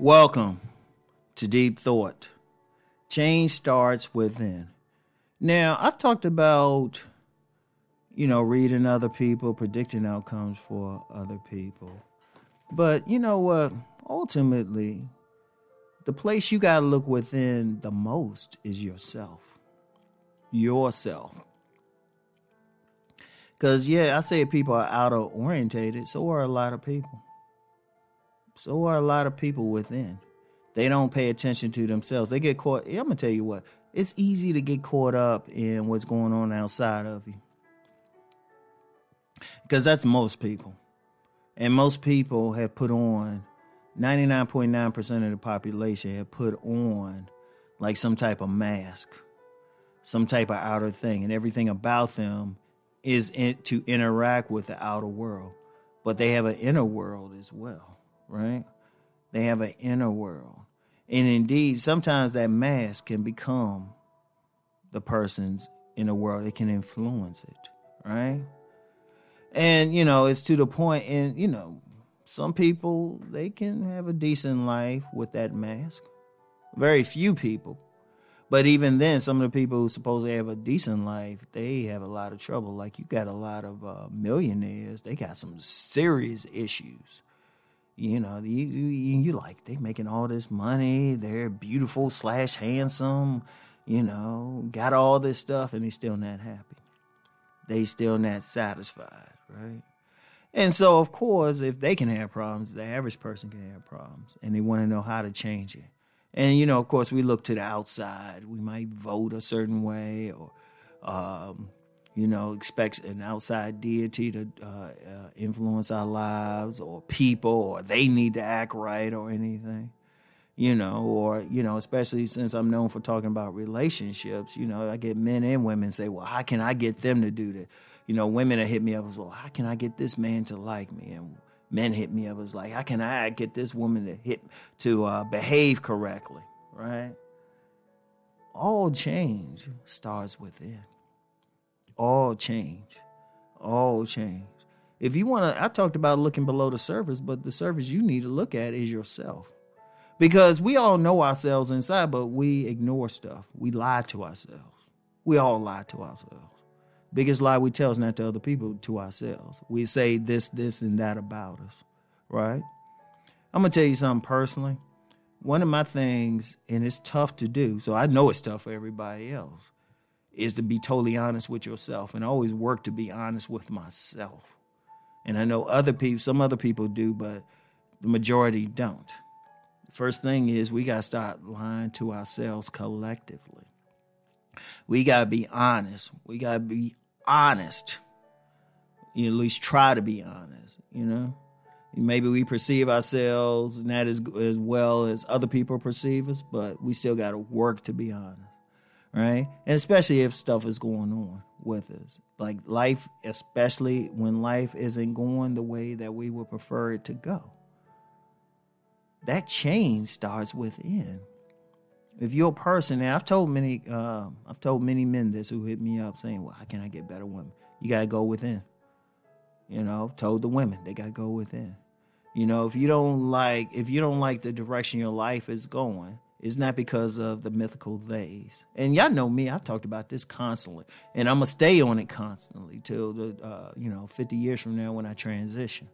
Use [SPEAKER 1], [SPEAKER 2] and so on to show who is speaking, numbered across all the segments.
[SPEAKER 1] Welcome to Deep Thought. Change starts within. Now, I've talked about, reading other people, predicting outcomes for other people. But you know what? Ultimately, the place you got to look within the most is yourself. Yourself. Because, I say people are outer orientated, so are a lot of people. So are a lot of people within. They don't pay attention to themselves. They get caught. I'm going to tell you what. It's easy to get caught up in what's going on outside of you. Because that's most people. And most people have put on, 99.9% of the population have put on like some type of mask, some type of outer thing. And everything about them is to interact with the outer world. But they have an inner world as well. Right? They have an inner world. And indeed, sometimes that mask can become the person's inner world. It can influence it. Right? And, it's to the point, and, some people, they can have a decent life with that mask. Very few people. But even then, some of the people who supposedly have a decent life, they have a lot of trouble. Like you got a lot of millionaires. They got some serious issues. You like, they making all this money. They're beautiful / handsome, got all this stuff, and they still not happy. They still not satisfied, right? And so, of course, if they can have problems, the average person can have problems, and they want to know how to change it. And, of course, we look to the outside. We might vote a certain way or, expect an outside deity to influence our lives or people, or they need to act right or anything, especially since I'm known for talking about relationships, I get men and women say, well, how can I get them to do that? Women that hit me up as well, how can I get this man to like me? And men hit me up as like, how can I get this woman to behave correctly, right? All change starts within. All change. If you want to, I talked about looking below the surface, but the surface you need to look at is yourself. Because we all know ourselves inside, but we ignore stuff. We lie to ourselves. We all lie to ourselves. Biggest lie we tell is not to other people, to ourselves. We say this, and that about us, right? I'm going to tell you something personally. One of my things, and it's tough to do, so I know it's tough for everybody else, is to be totally honest with yourself, and I always work to be honest with myself. And I know some other people do, but the majority don't. The first thing is we got to start lying to ourselves collectively. We got to be honest. You at least try to be honest, Maybe we perceive ourselves not as well as other people perceive us, but we still got to work to be honest. Right? And especially if stuff is going on with us. Like life, especially when life isn't going the way that we would prefer it to go. That change starts within. If you're a person, and I've told many men this who hit me up saying, well, how can I get better women? You got to go within. I've told the women, they got to go within. If you don't like the direction your life is going, it's not because of the mythical theys. And y'all know me, I've talked about this constantly. And I'm going to stay on it constantly till 50 years from now when I transition.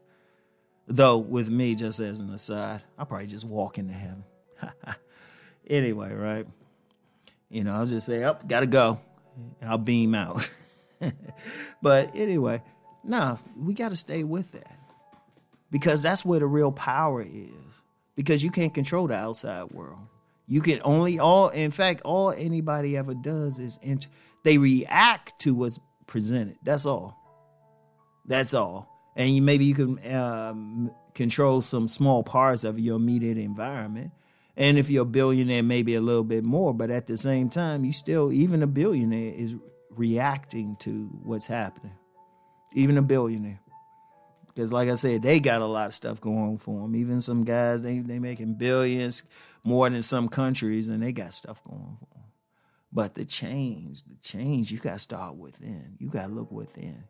[SPEAKER 1] Though with me, just as an aside, I'll probably just walk into heaven. Anyway, right? I'll just say, gotta go. And I'll beam out. But anyway, we got to stay with that. Because that's where the real power is. Because you can't control the outside world. You can all anybody ever does is they react to what's presented. That's all. And maybe you can control some small parts of your immediate environment. And if you're a billionaire, maybe a little bit more. But at the same time, even a billionaire is reacting to what's happening. Even a billionaire. Because like I said, they got a lot of stuff going on for them. Even some guys, they making billions more than some countries, and they got stuff going on for them. But the change, you got to start within. You got to look within.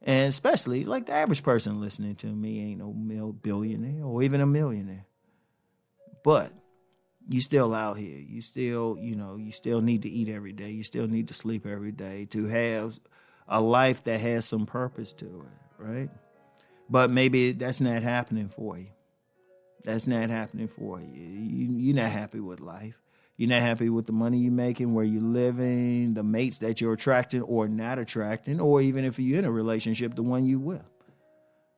[SPEAKER 1] And especially, like the average person listening to me ain't no billionaire or even a millionaire. But you still out here. You still, you still need to eat every day. You still need to sleep every day to have a life that has some purpose to it, right? But maybe that's not happening for you. That's not happening for you. You're not happy with life. You're not happy with the money you're making, where you're living, the mates that you're attracting or not attracting, or even if you're in a relationship, the one you with.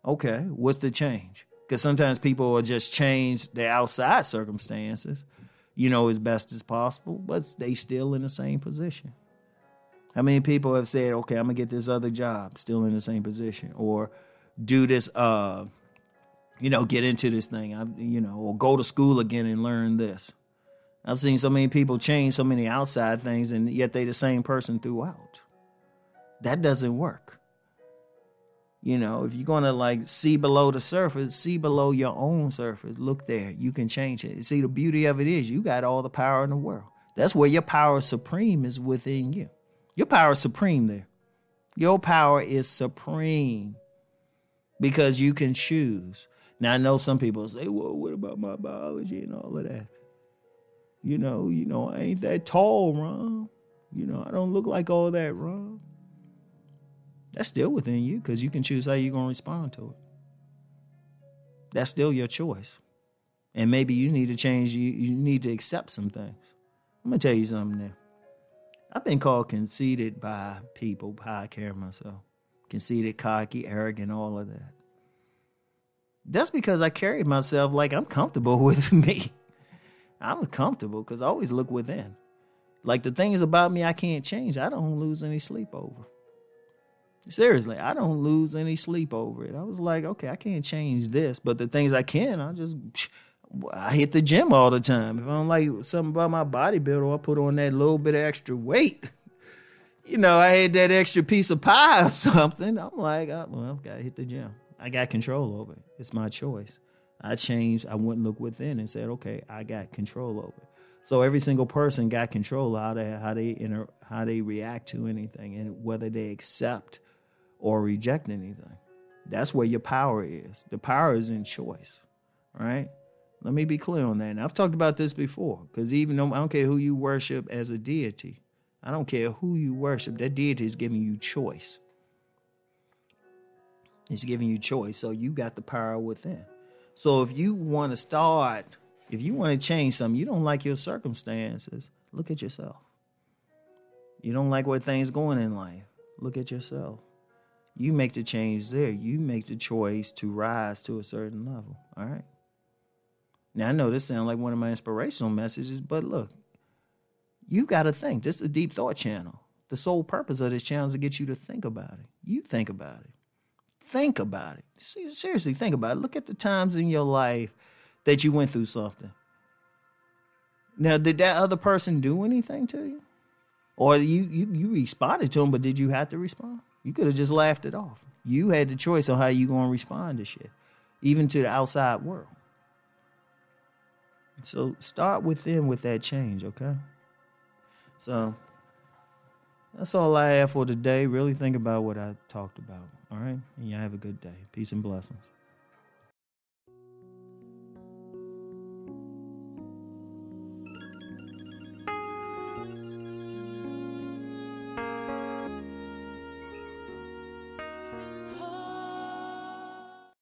[SPEAKER 1] Okay, what's the change? Because sometimes people will just change their outside circumstances, as best as possible, but they still in the same position. How many people have said, okay, I'm going to get this other job, still in the same position, or do this, get into this thing, or go to school again and learn this. I've seen so many people change so many outside things, and yet they the same person throughout. That doesn't work. If you're going to see below the surface, see below your own surface. Look there. You can change it. See, the beauty of it is you got all the power in the world. That's where your power supreme is within you. Your power is supreme there. Your power is supreme because you can choose. Now, I know some people say, well, what about my biology and all of that? I ain't that tall, Ron. I don't look like all that, Ron. That's still within you because you can choose how you're going to respond to it. That's still your choice. And maybe you need to change. You need to accept some things. I'm going to tell you something there. I've been called conceited by people, how I carry myself. Conceited, cocky, arrogant, all of that. That's because I carry myself like I'm comfortable with me. I'm comfortable because I always look within. Like the things about me I can't change, I don't lose any sleep over. Seriously, I don't lose any sleep over it. I was like, okay, I can't change this, but the things I can, I hit the gym all the time. If I don't like something about my body build, or I put on that little bit of extra weight, I had that extra piece of pie or something. I'm like, I've got to hit the gym. I got control over it. It's my choice. I changed. I went and looked within and said, okay, I got control over it. So every single person got control of how they react to anything and whether they accept or reject anything. That's where your power is. The power is in choice, right? Let me be clear on that. And I've talked about this before, because even though I don't care who you worship as a deity, I don't care who you worship, that deity is giving you choice. It's giving you choice. So you got the power within. So if you want to change something, you don't like your circumstances, look at yourself. You don't like where things going in life, look at yourself. You make the change there. You make the choice to rise to a certain level. All right. Now, I know this sounds like one of my inspirational messages, but look, you got to think. This is a deep thought channel. The sole purpose of this channel is to get you to think about it. You think about it. Think about it. Seriously, think about it. Look at the times in your life that you went through something. Now, did that other person do anything to you? Or you responded to them, but did you have to respond? You could have just laughed it off. You had the choice on how you going to respond to shit, even to the outside world. So start within with that change, okay? So that's all I have for today. Really think about what I talked about, all right? And y'all have a good day. Peace and blessings.